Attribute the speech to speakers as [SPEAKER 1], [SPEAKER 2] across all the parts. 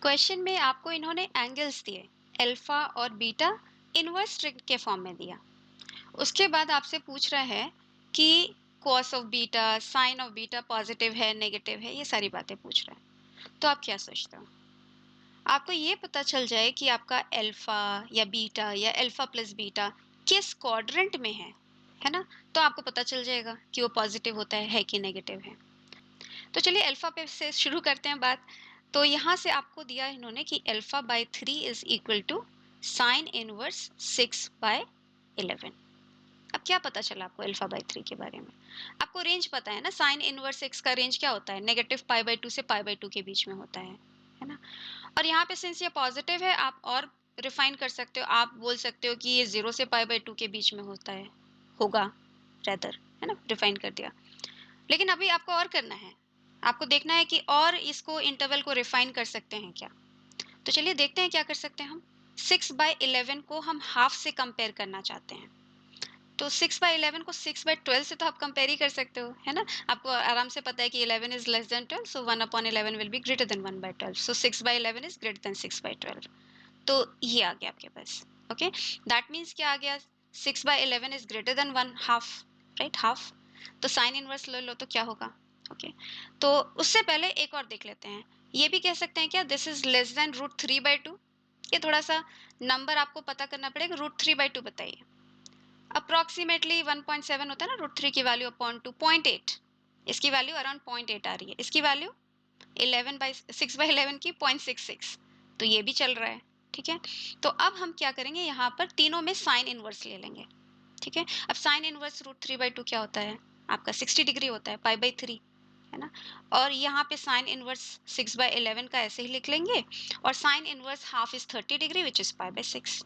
[SPEAKER 1] Question में आपको इन्होंने एंगल्स दिए, अल्फा और बीटा इनवर्स ट्रिक के फॉर्म में दिया। उसके बाद आपसे पूछ रहा है कि cos of beta, sine of beta positive है, नेगेटिव है, ये सारी बातें पूछ रहा है। तो आप क्या सोचते हो? आपको ये पता चल जाए कि आपका अल्फा या बीटा या अल्फा प्लस बीटा किस क्वाड्रेंट में है ना? तो आपको पता चल जाएगा कि वो पॉजिटिव होता है कि नेगेटिव है। तो चलिए अल्फा पे से शुरू करते हैं बात। तो यहाँ से आपको दिया इन्होंने कि alpha by 3 is equal to sine inverse 6/11। अब क्या पता चला आपको अल्फा बाय 3 के बारे में? आपको रेंज पता है ना, साइन इनवर्स 6 का रेंज क्या होता है? नेगेटिव पाई बाय 2 से पाई बाय 2 के बीच में होता है ना? और यहाँ पे सिंस ये पॉजिटिव है, आप और रिफाइन कर सकते हो, आप बोल सकते हो कि ये 0 से पाई बाय 2 के बीच में होगा रेदर, है ना? रिफाइन कर दिया। लेकिन अभी आपको और करना है, आपको देखना है कि और इसको इंटरवल को रिफाइन कर सकते हैं क्या। तो चलिए देखते हैं क्या कर सकते हैं हम। 6/11 को हम हाफ से कंपेयर करना चाहते हैं। तो 6/11 को 6/12 से तो आप कंपेयर ही कर सकते हो, है ना? आपको आराम से पता है कि 11 is less than 12, so 1/11 will be greater than 1/12, so 6/11 is greater then 6/12। तो ये आ गया आपके पास। ओके, दैट मीन्स क्या आ गया? 6/11 is greater then 1 half, right? Half. तो साइन इनवर्स ले लो तो क्या होगा? ओके, तो उससे पहले एक और देख लेते हैं। ये भी कह सकते हैं क्या, दिस इज लेस देन √3/2? ये थोड़ा सा नंबर आपको पता करना पड़ेगा। √3/2 बताइए। अप्रोक्सीमेटली 1.7 होता है ना, √3 की वैल्यू अपॉन 2, 0.8। इसकी वैल्यू अराउंड 0.8 आ रही है, इसकी वैल्यू 6/11 की 0.66। तो ये भी चल रहा है, ठीक है? तो अब हम क्या करेंगे, यहाँ पर तीनों में साइन इनवर्स ले लेंगे, ठीक है? अब साइन इनवर्स √3/2 क्या होता है? आपका 60 डिग्री होता है, पाई/3, है ना? और यहाँ पे साइन इनवर्स 6/11 का ऐसे ही लिख लेंगे, और sine inverse half is 30 degree which is पाई/6,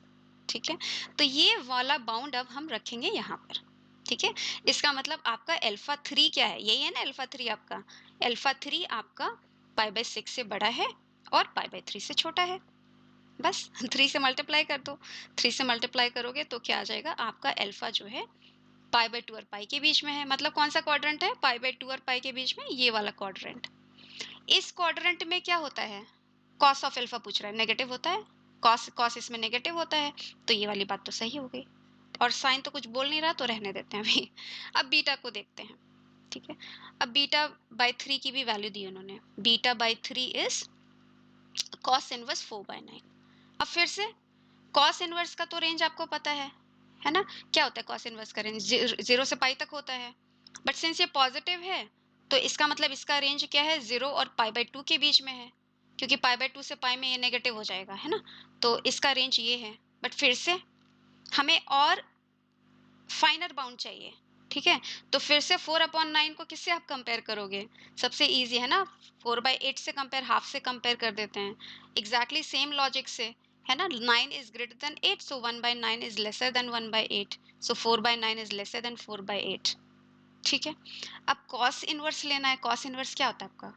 [SPEAKER 1] ठीक है? तो ये वाला बाउंड अब हम रखेंगे यहाँ पर, ठीक है? इसका मतलब आपका अल्फा 3 क्या है? यही है ना अल्फा 3 आपका। अल्फा 3 आपका पाई/6 से बड़ा है और पाई/3 से छोटा है। बस 3 से मल्टीप्लाई कर दो। 3 से मल्टीप्लाई करोगे तो क्या आ जाएगा? आपका अल्फा जो है पाई/2 और पाई के बीच में है। मतलब कौन सा क्वाड्रेंट है? पाई/2 और पाई के बीच में, ये वाला क्वाड्रेंट। इस क्वाड्रेंट में क्या होता है? कॉस ऑफ अल्फा पूछ रहा है, नेगेटिव होता है। कॉस कॉस इसमें नेगेटिव होता है, तो ये वाली बात तो सही हो गई। और साइन तो कुछ बोल नहीं रहा, तो रहने देते हैं अभी। अब बीटा को देखते हैं, ठीक है? अब बीटा बाय 3 की भी वैल्यू दी उन्होंने। Beta by 3 is cos inverse 4/9। अब फिर से कॉस इनवर्स का तो रेंज आपको पता है ना? क्या होता है कॉस इनवर्स का रेंज? 0 से पाई तक होता है। बट सिंस ये पॉजिटिव है, तो इसका मतलब इसका रेंज क्या है? 0 और पाई/2 के बीच में है, क्योंकि पाई/2 से पाई में ये नेगेटिव हो जाएगा, है ना? तो इसका रेंज ये है। बट फिर से हमें और फाइनर बाउंड चाहिए, ठीक है? तो फिर से 4/9 को किससे आप कंपेयर करोगे? सबसे ईजी है ना, 4/8 से कंपेयर, हाफ से कंपेयर कर देते हैं। एग्जैक्टली सेम लॉजिक से, है ना? 9 is greater then 8, so 1/9 is lesser than 1/8, so 4/9 is lesser than 4/8, ठीक है? अब कॉस इनवर्स लेना है। कॉस इनवर्स क्या होता है आपका?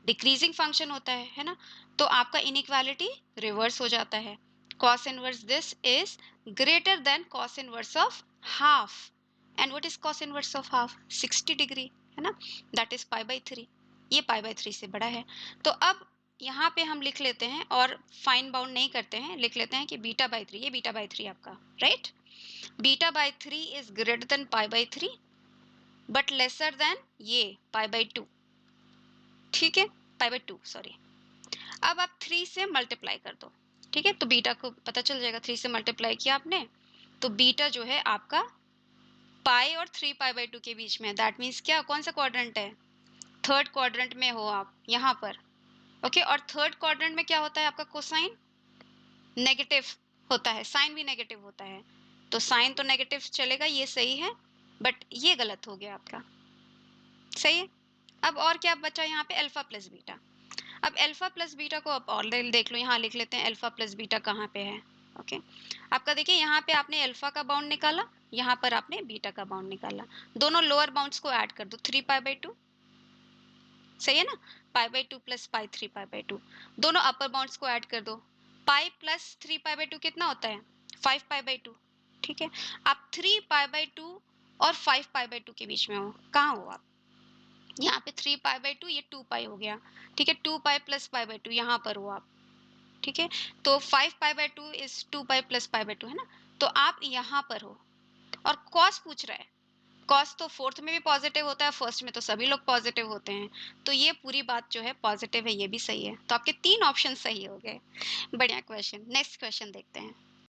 [SPEAKER 1] डिक्रीजिंग फंक्शन होता है ना? तो आपका इनइक्वालिटी रिवर्स हो जाता है। Cos inverse this is greater than cos inverse of half. And what is cos inverse of half? 60 degree, है ना? दैट इज पाई/3। ये पाई/3 से बड़ा है। तो अब यहाँ पे हम लिख लेते हैं, और फाइन बाउंड नहीं करते हैं, लिख लेते हैं कि बीटा/3, ये बीटा/3 आपका, राइट? बीटा/3 इज ग्रेटर देन पाई/3 बट लेसर देन ये पाई/2, ठीक है? पाई/2, सॉरी। अब आप 3 से मल्टीप्लाई कर दो, ठीक है? तो बीटा को पता चल जाएगा। 3 से मल्टीप्लाई किया आपने, तो बीटा जो है आपका पाई और 3 पाई/2 के बीच में है। दैट मीन्स क्या, कौन सा क्वाड्रेंट है? थर्ड क्वाड्रेंट में हो आप, यहाँ पर। ओके, और थर्ड क्वाड्रेंट में क्या होता है आपका? कोसाइन नेगेटिव होता है, साइन भी नेगेटिव होता है। तो साइन तो नेगेटिव चलेगा, ये सही है, बट ये गलत हो गया आपका, सही है? अब और क्या बचा यहाँ पे? Alpha plus beta. अब अल्फा प्लस बीटा को आप और देख लो, यहाँ लिख लेते हैं अल्फा प्लस बीटा कहाँ पे है। ओके, आपका देखिए यहाँ पे आपने अल्फा का बाउंड निकाला, यहाँ पर आपने बीटा का बाउंड निकाला। दोनों लोअर बाउंड्स को ऐड कर दो, 3 पाई/2, सही है ना? पाई/2 प्लस पाई 3 पाई/2। दोनों अपर बाउंड्स को ऐड कर दो। पाई प्लस 3 पाई/2 कितना होता है? 5 पाई/2, ठीक है? आप 3 पाई/2 और 5 पाई/2 के बीच में हो, कहाँ हो आप? यहाँ पे 3 पाई/2, ये 2 पाई हो गया, ठीक है? 2 पाई प्लस पाई/2, यहाँ पर हो आप, ठीक है? तो 5 pi by 2 is 2 pi plus pi by 2 है ना? तो आप यहाँ पर हो और कॉस पूछ रहा है। कॉस तो फोर्थ में भी पॉजिटिव होता है, फर्स्ट में तो सभी लोग पॉजिटिव होते हैं। तो ये पूरी बात जो है पॉजिटिव है, ये भी सही है। तो आपके 3 ऑप्शन सही हो गए। बढ़िया क्वेश्चन। नेक्स्ट क्वेश्चन देखते हैं।